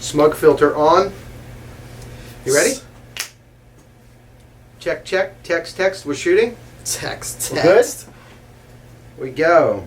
Smug filter on. You ready? Check, check. Text, text. We're shooting. Text. We're good? We go.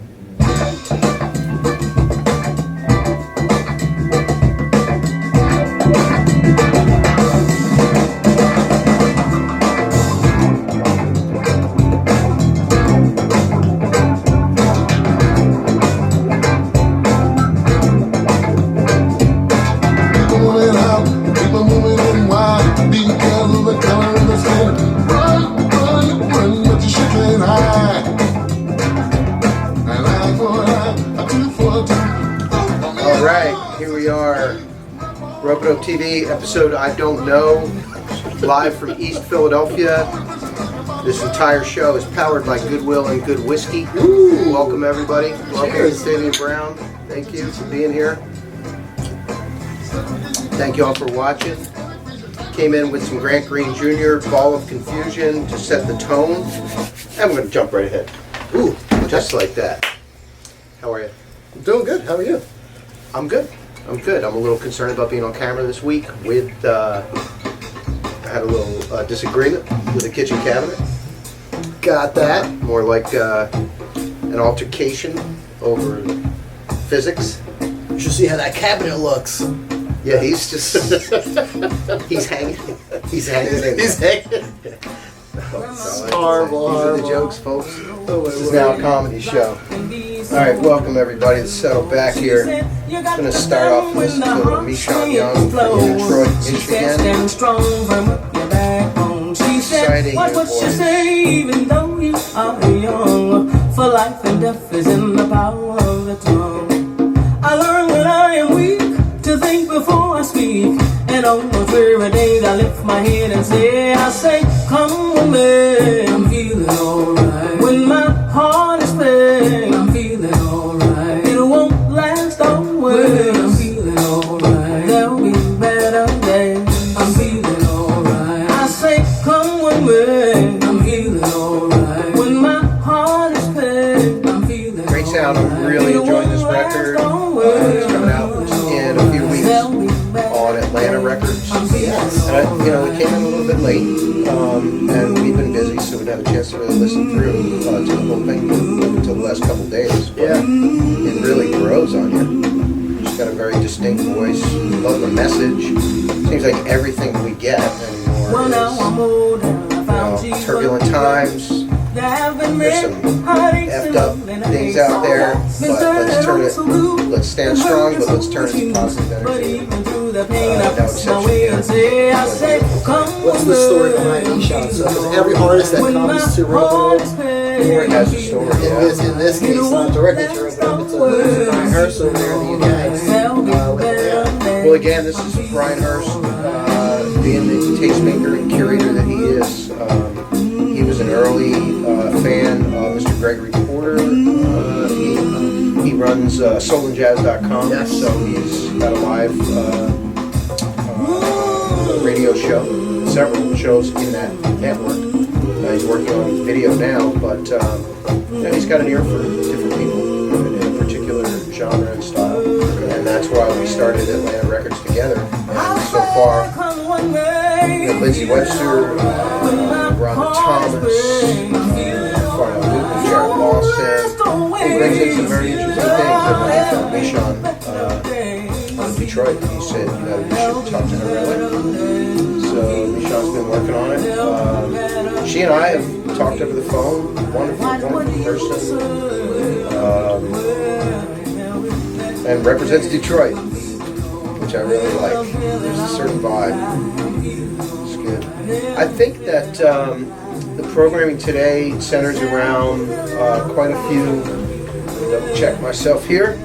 Ropeadope TV, episode I Don't Know, live from East Philadelphia. This entire show is powered by Goodwill and Good Whiskey. Ooh. Welcome everybody. Welcome Fabian Brown. Thank you for being here. Thank you all for watching. Came in with some Grant Green Jr. Ball of Confusion to set the tone. And we're going to jump right ahead. Ooh, just like that. How are you? I'm doing good. How are you? I'm good. I'm good. I'm a little concerned about being on camera this week with, I had a little disagreement with the kitchen cabinet. Got that. More like an altercation over physics. You should see how that cabinet looks. Yeah, he's just, he's hanging. He's hanging. He's hanging. Horrible, These are the jokes, folks. This is now a comedy show. Alright, welcome everybody. Let's settle back here. I'm going to start off with a little Michon Young from Detroit, Michigan. Exciting your voice. Even though you are young, for life and death is in the power of the tongue. I learned when I am weak to think before I speak. And on those weary days I lift my head and say, come with me. I'm feeling alright. When my heart is pain, I'm feeling alright. It won't last always. I'm feeling alright. There'll be better days. I'm feeling alright. I say, come with me. I'm feeling alright. When my heart is pain, I'm feeling great sound. I'm really enjoying this record. It's coming out in a few weeks on Atlanta Records. And we came in a little bit late, and we've been busy, so we didn't have a chance to really listen through to the whole thing until the last couple days. But it really grows on you. She's got a very distinct voice. Love the message. Seems like everything we get anymore is turbulent times. There's some effed up things out there, but let's stand strong, but let's turn it to positive energy. No exception here. What's the story behind Michon? So every artist that comes to Ropeadope has a story. In this case, not directly to Ropeadope, it's a Brian Hurst over there in the UK. Well, again, this is Brian Hurst, being the tastemaker and curator that he is. He was an early fan of Mr. Gregory Porter. He runs soulandjazz.com, so he's got a live radio show, several shows in that network. He's working on video now, but he's got an ear for different people in a particular genre and style, and that's why we started Atlanta Records together. And so far, Lindsay Webster, Rando Thomas, Farnell Newton, Jared Lawson. He brings in some very interesting things. And when I found Michon on Detroit, he said, you should talk to her really. So Michon's been working on it. She and I have talked over the phone. Wonderful person. And represents Detroit, which I really like. There's a certain vibe. It's good. I think that the programming today centers around quite a few. Double check myself here.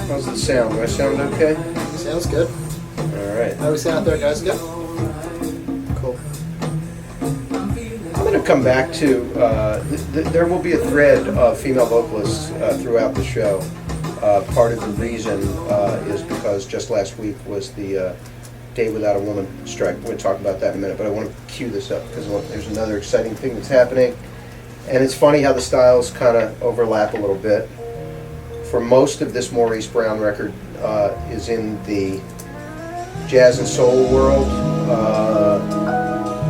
How's it sound? Do I sound okay? Sounds good. All right. How we sound out there, guys? Good? Cool. I'm going to come back to, there will be a thread of female vocalists throughout the show. Part of the reason is because just last week was the Day Without a Woman strike. We're going to talk about that in a minute, but I want to cue this up because there's another exciting thing that's happening. And it's funny how the styles kind of overlap a little bit. For most of this Maurice Brown record, is in the jazz and soul world.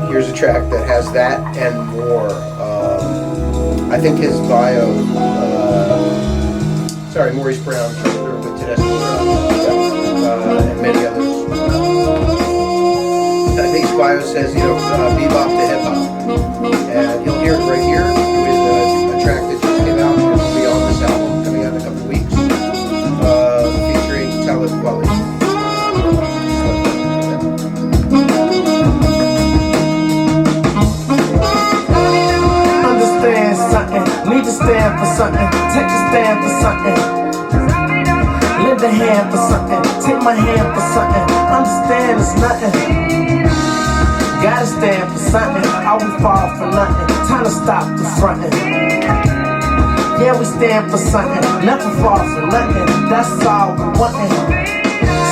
Here's a track that has that and more. I think his bio, Maurice Brown, with Tedeschi and many others. I think his bio says, bebop to hip hop. And you'll hear it right here with a track that just came out and will be on this album coming out in a couple of weeks, featuring Talib Kweli. Understand something, need to stand for something, take a stand for something. Lend a hand for something, take my hand for something. Understand it's nothing. Gotta stand for something, all we fall for nothing. Time to stop the frontin'. Yeah, we stand for something, never fall for nothing. That's all we wantin'.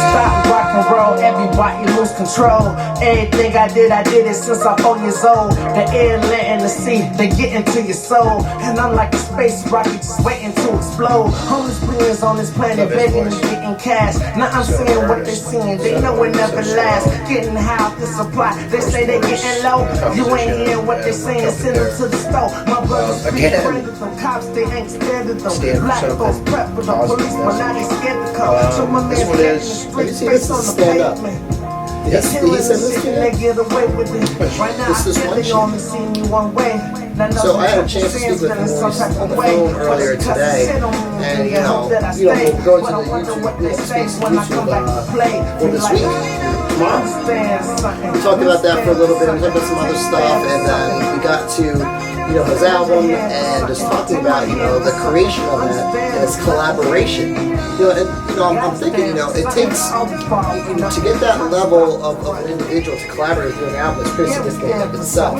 Stop rock and roll, everybody lose control. Everything I did it since I'm 4 years old. The air, land, and the sea, they get into your soul. And I'm like a space rocket just waiting to explode. Homeless beings on this planet begging and getting cash. Now I'm seeing what they're seeing, they know it never lasts. Getting high off the supply, they say they getting low. You ain't hearing what they're saying, send them to the store. My brothers be friends with them cops, they ain't scared of them. Black folks prep with the police, but now they scared to come. So my man's getting the street. You see, this is stand up. Yes, he said this to they get away with it. Right now, this is one they only see me one way. So I had a chance to speak with Maurice on the phone earlier today, and we'll go into the YouTube, space YouTube for this week, tomorrow. We talked about that for a little bit, and we talked about some other stuff, and then we got to his album, and just talking about the creation of that and its collaboration. I'm thinking, it takes to get that level of an individual to collaborate with an album is pretty significant in itself.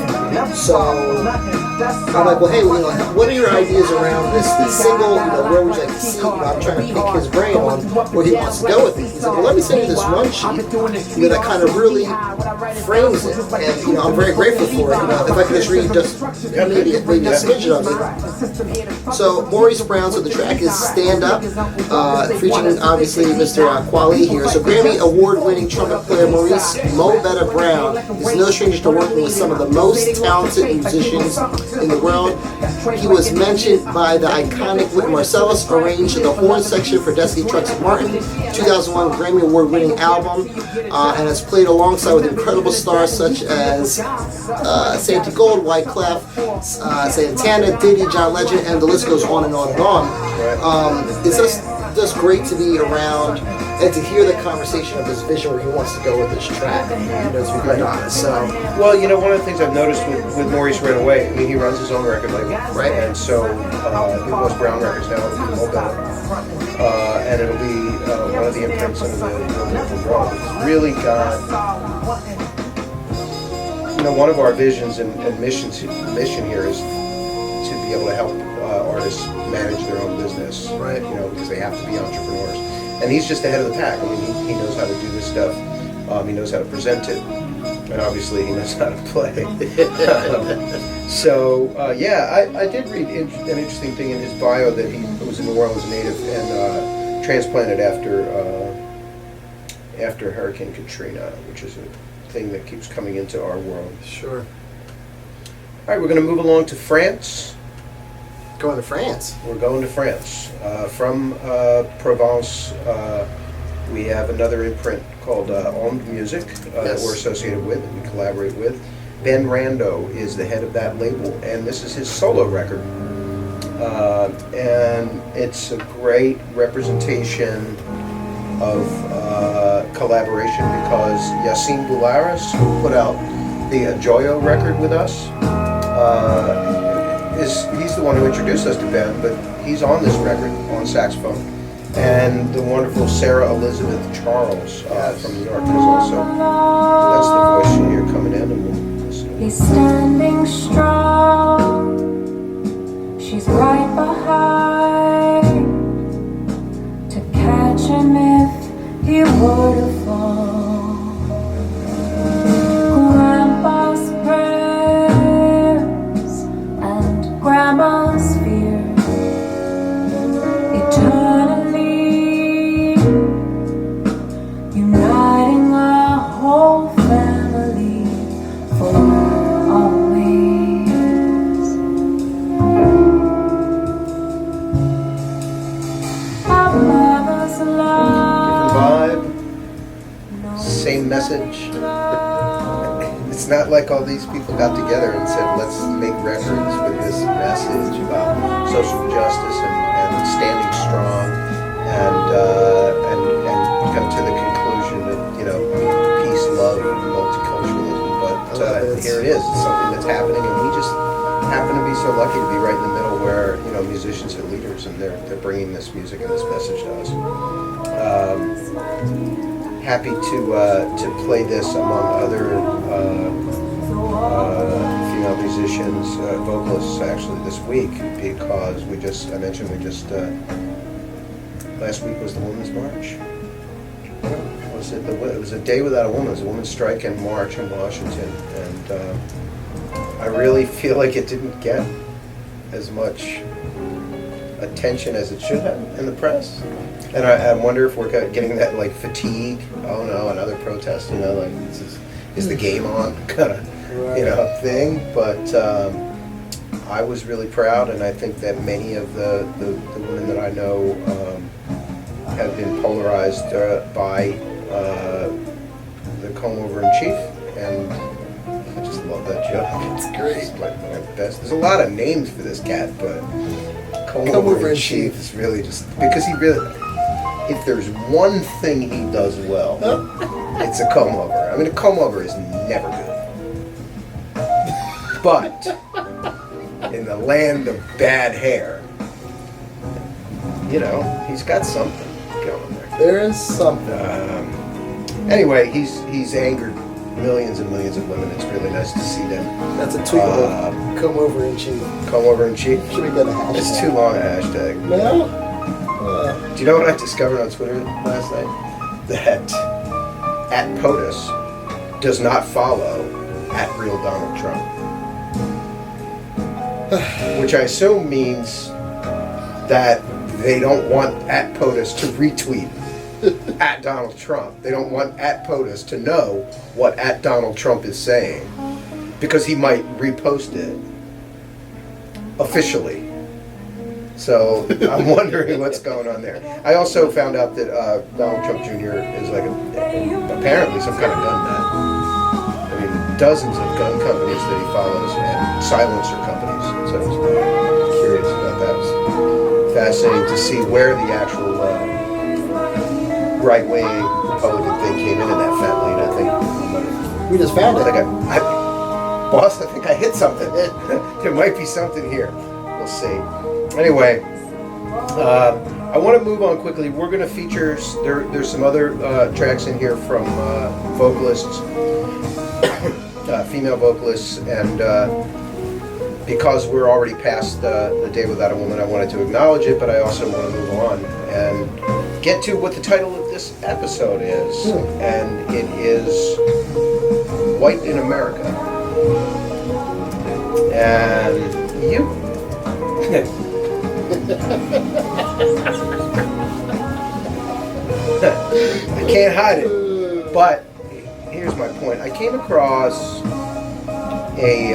So I'm like, well, hey, what are your ideas around this single? Where would you like to see? I'm trying to pick his brain on where he wants to go with it. He said, well, let me send you this one sheet that kind of really frames it, and I'm very grateful for it. If I could just read just maybe a smidgen of it. So Maurice Brown, so the track is Stand Up, featuring obviously Mr. Kweli here. So Grammy award-winning trumpet player Maurice Mo Better Brown is no stranger to working with some of the most talented musicians in the world. He was mentioned by the iconic Wynton Marsalis, arranged the horn section for Destiny Trucks and Martin, 2001 Grammy award-winning album, and has played alongside with incredible stars such as Santi Gold, Wyclef, Santana, Diddy, John Legend, and the list goes on and on and on. It's just great to be around and to hear the conversation of his vision where he wants to go with this track. To be quite honest. So, well, one of the things I've noticed with Maurice right away, he runs his own record label, right? And so it was Brown Records, now it'll be Mo Better. And it'll be one of the imprints of the world. It's really got, one of our visions and mission here is to be able to help artists manage their own business, right? Because they have to be entrepreneurs. And he's just ahead of the pack. He knows how to do this stuff. He knows how to present it. And obviously he knows how to play. I did read an interesting thing in his bio that he was a New Orleans native and transplanted after Hurricane Katrina, which is a thing that keeps coming into our world. Sure. All right, we're going to move along to France. Going to France. We're going to France. From Provence, we have another imprint called Omd Music that we're associated with and we collaborate with. Ben Rando is the head of that label, and this is his solo record. And it's a great representation of collaboration because Yacine Boularis, who put out the Joyo record with us, he's the one who introduced us to Ben, but he's on this record on saxophone. And the wonderful Sarah Elizabeth Charles from New York is also, that's the voice you hear coming in, and we'll listen. He's standing strong, she's right behind to catch him if he were to fall. Grandpa's prayers and Grandma's fear eternally message. It's not like all these people got together and said, let's make records with this message about social justice and standing strong and come to the conclusion that, peace, love, and multiculturalism. But here it is. It's something that's happening, and we just happen to be so lucky to be right in the middle where, musicians are leaders, and they're bringing this music and this message to us. Happy to play this among other female musicians, vocalists actually this week, because I mentioned last week was the Women's March. It was a day without a woman. It was a women's strike and march in Washington, and I really feel like it didn't get as much attention as it should have in the press. And I wonder if we're getting that fatigue. Oh no, another protest. Is the game on kind of thing. But I was really proud, and I think that many of the women that I know have been polarized by the comb over in chief, and I just love that joke. It's great. It's my best. There's a lot of names for this cat, but comb over in chief is really just because if there's one thing he does well, it's a comb over. I mean, a comb over is never good. But in the land of bad hair, he's got something going there. There is something. Anyway, he's angered millions and millions of women. It's really nice to see them. That's a tweet. Come over in chief. Come over in chief? Should we get a hashtag? It's too long a hashtag. No? Do you know what I discovered on Twitter last night? That @POTUS does not follow @real Donald Trump. Which I assume means that they don't want @POTUS to retweet @Donald Trump. They don't want @POTUS to know what @Donald Trump is saying, because he might repost it officially. So I'm wondering what's going on there. I also found out that Donald Trump Jr. is apparently some kind of gun nut. I mean, dozens of gun companies that he follows and silencer companies. So I was curious about that. It was fascinating to see where the actual right-wing Republican thing came in that family, and I think we just found it. Boss, I think I hit something. There might be something here. We'll see. Anyway, I want to move on quickly. We're going to feature, there's some other tracks in here from vocalists, female vocalists, and because we're already past the Day Without a Woman, I wanted to acknowledge it, but I also want to move on and get to what the title of this episode is, and it is White in America. And you... I can't hide it, but here's my point. I came across a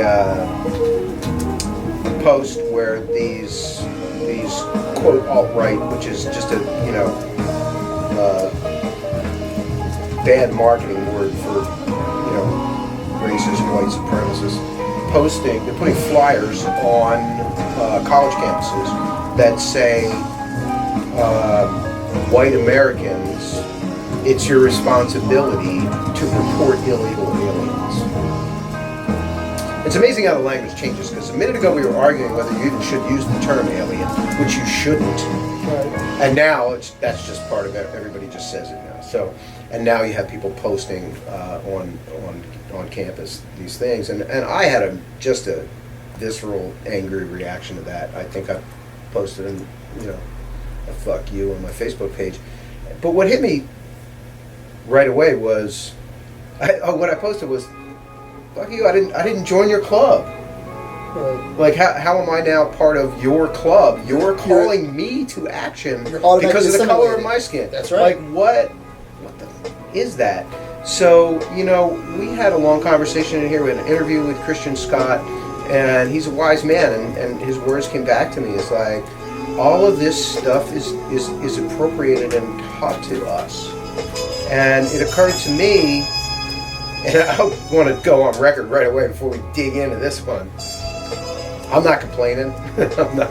post where these quote alt-right, which is just a bad marketing word for racist white supremacists, they're putting flyers on college campuses that say, white Americans, it's your responsibility to report illegal aliens. It's amazing how the language changes, because a minute ago we were arguing whether you even should use the term alien, which you shouldn't. Right. And now that's just part of it. Everybody just says it now. So, and now you have people posting on campus these things, and I had just a visceral, angry reaction to that. I think I posted a fuck you on my Facebook page. But what hit me right away was, what I posted was, fuck you, I didn't join your club. Right. Like, how am I now part of your club? You're calling me to action because of the color of my skin. That's right. Like, what the is that? So, we had a long conversation in here. We had an interview with Christian Scott, and he's a wise man, and his words came back to me. It's like, all of this stuff is appropriated and taught to us. And it occurred to me And I want to go on record right away before we dig into this one. I'm not complaining. I'm not,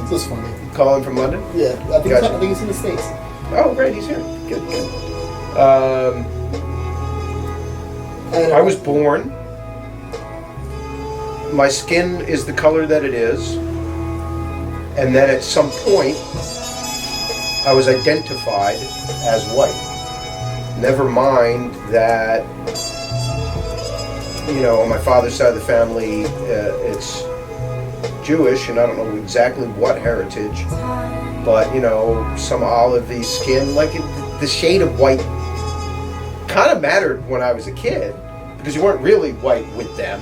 It's just funny. calling from London. Yeah, I think, Gotcha. I think he's in the States. Oh, great, he's here. Good. And, I was born. My skin is the color that it is. And then at some point, I was identified as white. Never mind that, on my father's side of the family, it's Jewish, and I don't know exactly what heritage, but, some olivey skin, like the shade of white kind of mattered when I was a kid, because you weren't really white with them.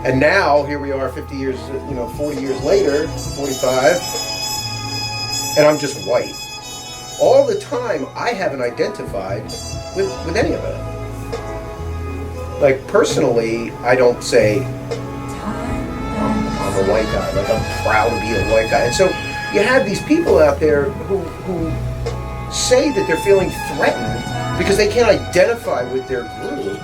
And now, here we are 50 years, 40 years later, 45, and I'm just white. All the time, I haven't identified with any of it. Like, personally, I don't say, I'm a white guy, like I'm proud to be a white guy. And so, you have these people out there who say that they're feeling threatened because they can't identify with their group.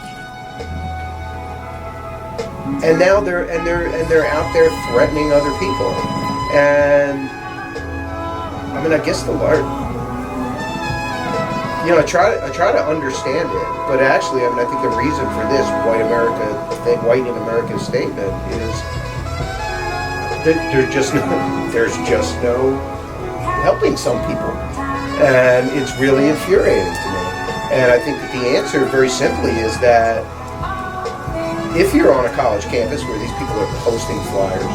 And now they're out there threatening other people. And I mean, I guess the large, I try to understand it, but actually, I think the reason for this white in America statement is that there's just no helping some people, and it's really infuriating to me. And I think that the answer, very simply, is that if you're on a college campus where these people are posting flyers,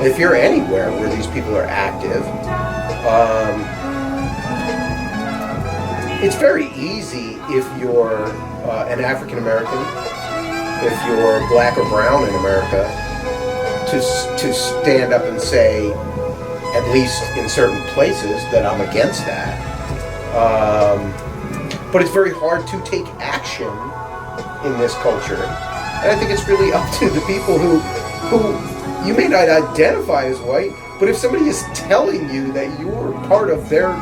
if you're anywhere where these people are active, it's very easy if you're an African American, if you're black or brown in America, to stand up and say, at least in certain places, that I'm against that. But it's very hard to take action in this culture. And I think it's really up to the people who you may not identify as white, but if somebody is telling you that you're part of their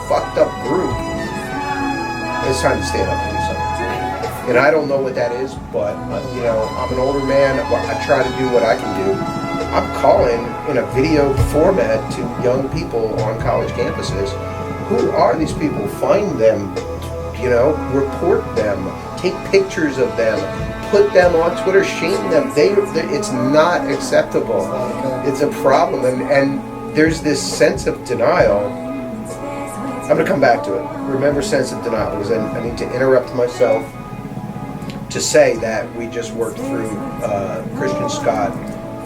fucked up group, it's time to stand up and do something. And I don't know what that is, but I'm an older man. I try to do what I can do. I'm calling in a video format to young people on college campuses. Who are these people? Find them, report them, take pictures of them, put them on Twitter, shame them. It's not acceptable. It's a problem, and there's this sense of denial. I'm going to come back to it. Remember sense of denial, because I need to interrupt myself to say that we just worked through Christian Scott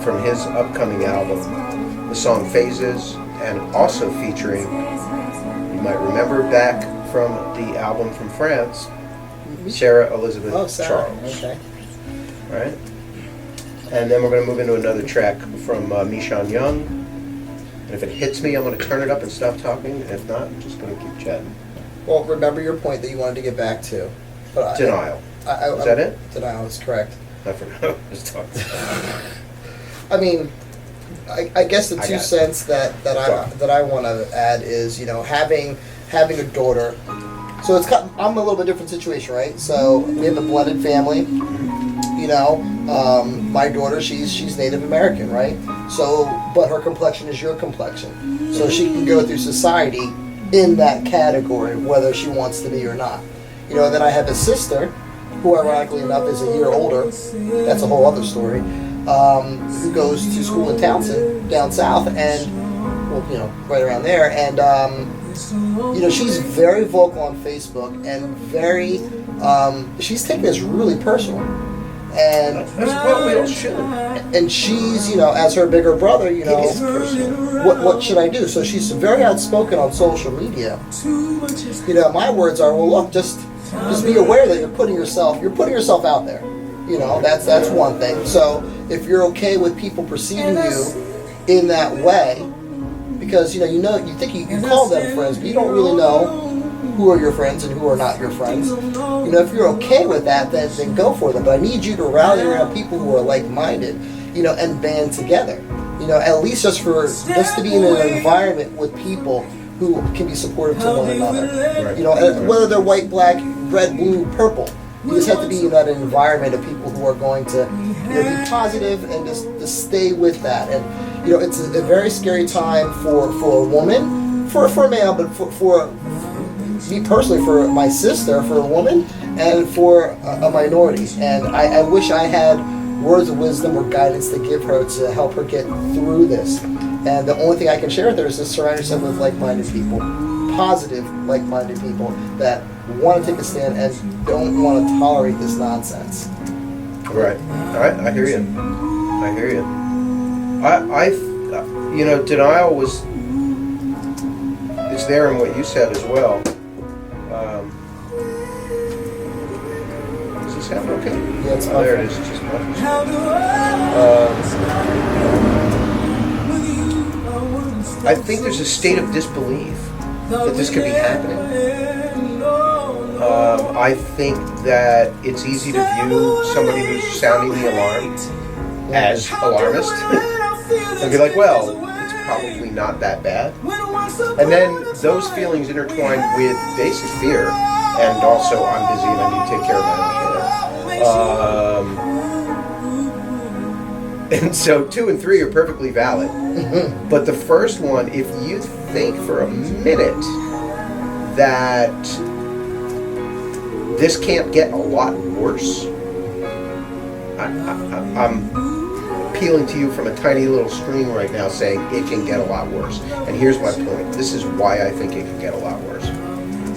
from his upcoming album, the song Phases, and also featuring, you might remember back from the album from France, Sarah Elizabeth Charles. Okay. Right? And then we're going to move into another track from Michon Young. And if it hits me, I'm going to turn it up and stop talking. And if not, I'm just going to keep chatting. Well, remember your point that you wanted to get back to. But Denial. Is that it? Denial is correct. I forgot what I was talking about. I mean, I guess the two cents that I want to add is, having a daughter. So I'm a little bit different situation, right? So we have a blended family. My daughter, she's Native American, right? So, but her complexion is your complexion. So she can go through society in that category, whether she wants to be or not. Then I have a sister, who ironically enough is a year older. That's a whole other story. Who goes to school in Townsend, down south, and right around there. And she's very vocal on Facebook and very. She's taking this really personal. And That's what we all should. And she's, as her bigger brother, what should I do? So she's very outspoken on social media. My words are, well, look, just be aware that you're putting yourself out there. That's one thing. So if you're okay with people perceiving you in that way, because you think you call them friends, but you don't really know who are your friends and who are not your friends. If you're okay with that, then go for them. But I need you to rally around people who are like-minded, and band together. At least just to be in an environment with people who can be supportive to one another. Right. You know, whether they're white, black, red, blue, purple. You just have to be in that environment of people who are going to be positive and just stay with that. And it's a very scary time for a woman, for a male, but for me personally, for my sister, for a woman, and for a minority. And I wish I had words of wisdom or guidance to give her to help her get through this. And the only thing I can share with her is to surround yourself with like-minded people, positive, like-minded people that want to take a stand and don't want to tolerate this nonsense. Right. I hear you. I hear you. Denial was, it's there in what you said as well. Is this happening okay? Yeah, it's there it is. It's just I think there's a state of disbelief that this could be happening. I think that it's easy to view somebody who's sounding the alarm as alarmist and be like, well, it's probably not that bad. And then those feelings intertwine with basic fear and also I'm busy and I need to take care of my own shit. And so 2 and 3 are perfectly valid. But the first one, if you think for a minute that this can't get a lot worse, I'm appealing to you from a tiny little screen right now saying it can get a lot worse. And here's my point. This is why I think it can get a lot worse.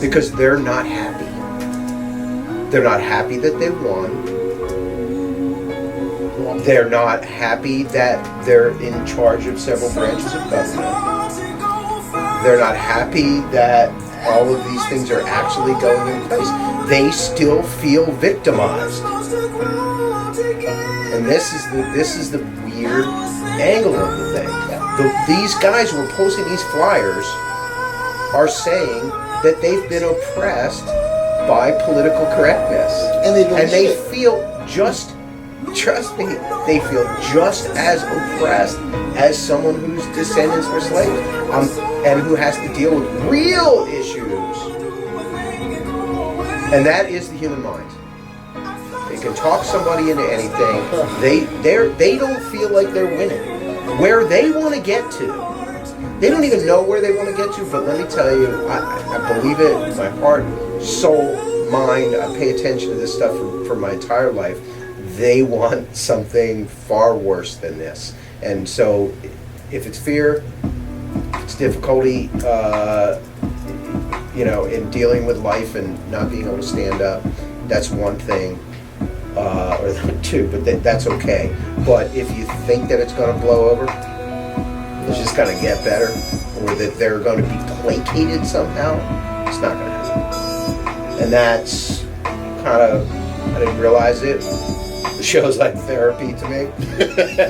Because they're not happy. They're not happy that they won. They're not happy that they're in charge of several branches of government. They're not happy that all of these things are actually going in place. They still feel victimized. And this is the weird angle of the thing. These guys who are posting these flyers are saying that they've been oppressed by political correctness. And they feel trust me, they feel just as oppressed as someone whose descendants were slaves, and who has to deal with real issues. And that is the human mind. They can talk somebody into anything. They don't feel like they're winning. Where they want to get to, they don't even know where they want to get to. But let me tell you, I believe it with my heart, soul, mind. I pay attention to this stuff for my entire life. They want something far worse than this. And so if it's fear, it's difficulty, in dealing with life and not being able to stand up, that's one thing, or two, but that's okay. But if you think that it's going to blow over, it's just going to get better, or that they're going to be placated somehow, it's not going to happen. And that's kind of, I didn't realize it. The show's like therapy to me.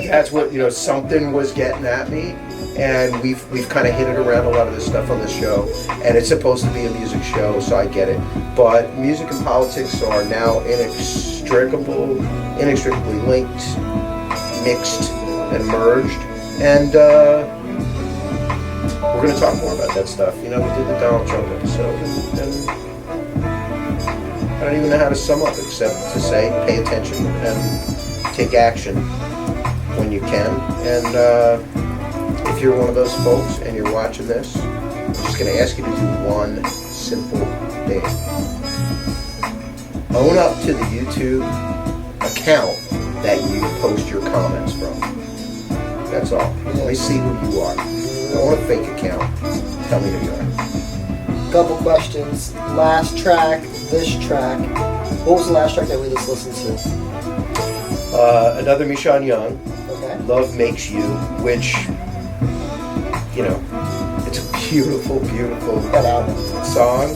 That's what, something was getting at me, and we've kind of hit it around a lot of this stuff on the show, and it's supposed to be a music show, so I get it. But music and politics are now inextricably linked, mixed, and merged, and we're going to talk more about that stuff. We did the Donald Trump episode, and I don't even know how to sum up except to say pay attention and take action when you can. And if you're one of those folks and you're watching this, I'm just going to ask you to do one simple thing. Own up to the YouTube account that you post your comments from. That's all. Let me see who you are. I don't want a fake account. Tell me who you are. Couple questions. Last track, this track. What was the last track that we just listened to? Another Michon Young. Okay. Love Makes You, which, it's a beautiful, beautiful song.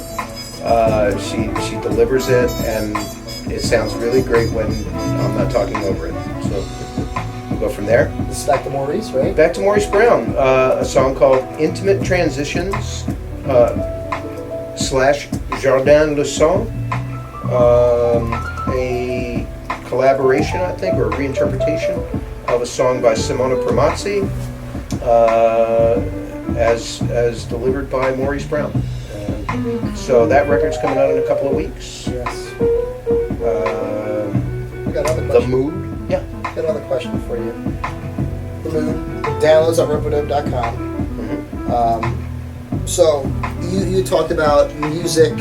She delivers it, and it sounds really great when I'm not talking over it. So we'll go from there. This is back to Maurice, right? Back to Maurice Brown. A song called Intimate Transitions / Jardin Le Son. A collaboration, I think, or a reinterpretation of a song by Simona Primazzi. as delivered by Maurice Brown. So that record's coming out in a couple of weeks. Yes. I got another The question. Mood. Yeah. Got another question for you. The Mood. Downloads at Ropeadope.com. So you talked about music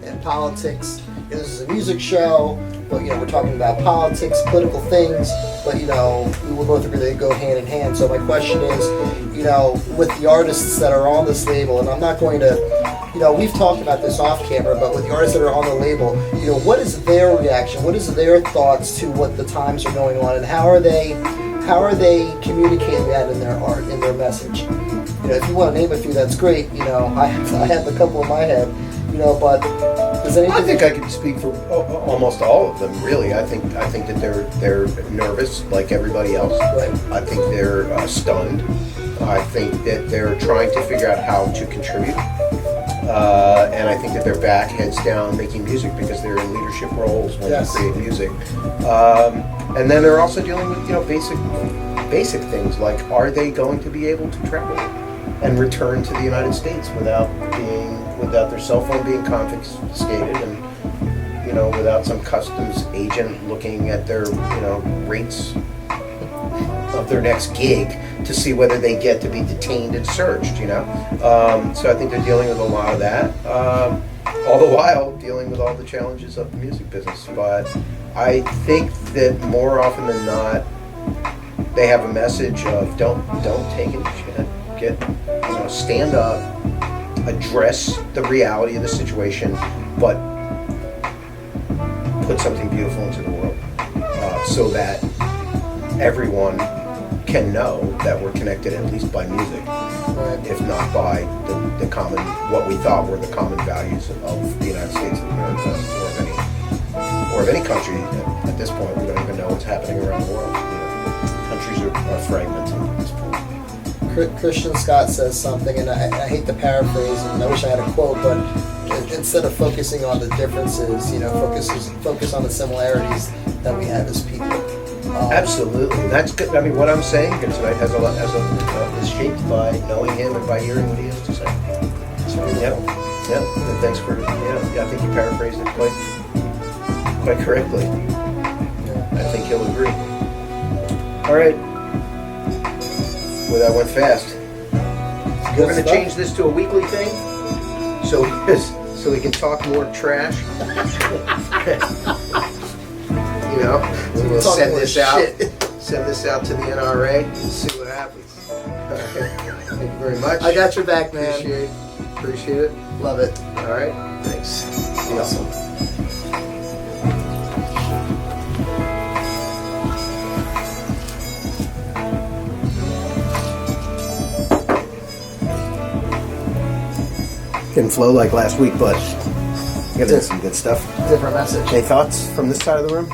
and politics. This is a music show, but we're talking about politics, political things. But we will both agree they go hand in hand. So my question is, with the artists that are on this label, and I'm not going to, we've talked about this off camera, but with the artists that are on the label, what is their reaction? What is their thoughts to what the times are going on, and how are they communicating that in their art, in their message? If you want to name a few, that's great. I have a couple in my head. But does anything? I think I could speak for almost all of them. Really, I think that they're nervous like everybody else. Right. I think they're stunned. I think that they're trying to figure out how to contribute. And I think that they're back, heads down, making music because they're in leadership roles when Yes. they create music. And then they're also dealing with basic things like, are they going to be able to travel and return to the United States without their cell phone being confiscated and without some customs agent looking at their rates of their next gig to see whether they get to be detained and searched. So I think they're dealing with a lot of that, all the while dealing with all the challenges of the music business. But I think that more often than not, they have a message of don't take any shit. Stand up, address the reality of the situation, but put something beautiful into the world, so that everyone can know that we're connected at least by music, if not by the common, what we thought were the common values of the United States of America, or of any country. At this point, we don't even know what's happening around the world. Countries are fragmented at this point. Christian Scott says something, and I hate to paraphrase, and I wish I had a quote, but instead of focusing on the differences, focus on the similarities that we have as people. Absolutely, that's good. I mean, what I'm saying here tonight is shaped by knowing him and by hearing what he has to say. So, yeah. And thanks for I think you paraphrased it quite correctly. I think he'll agree. All right. Well, that went fast. We're going to change this to a weekly thing, so we can talk more trash. We'll send this out to the NRA and see what happens. Okay. Thank you very much. I got your back, man. Appreciate it. Love it. All right. Thanks. Awesome. Didn't flow like last week, but we got some good stuff. Different message. Any thoughts from this side of the room?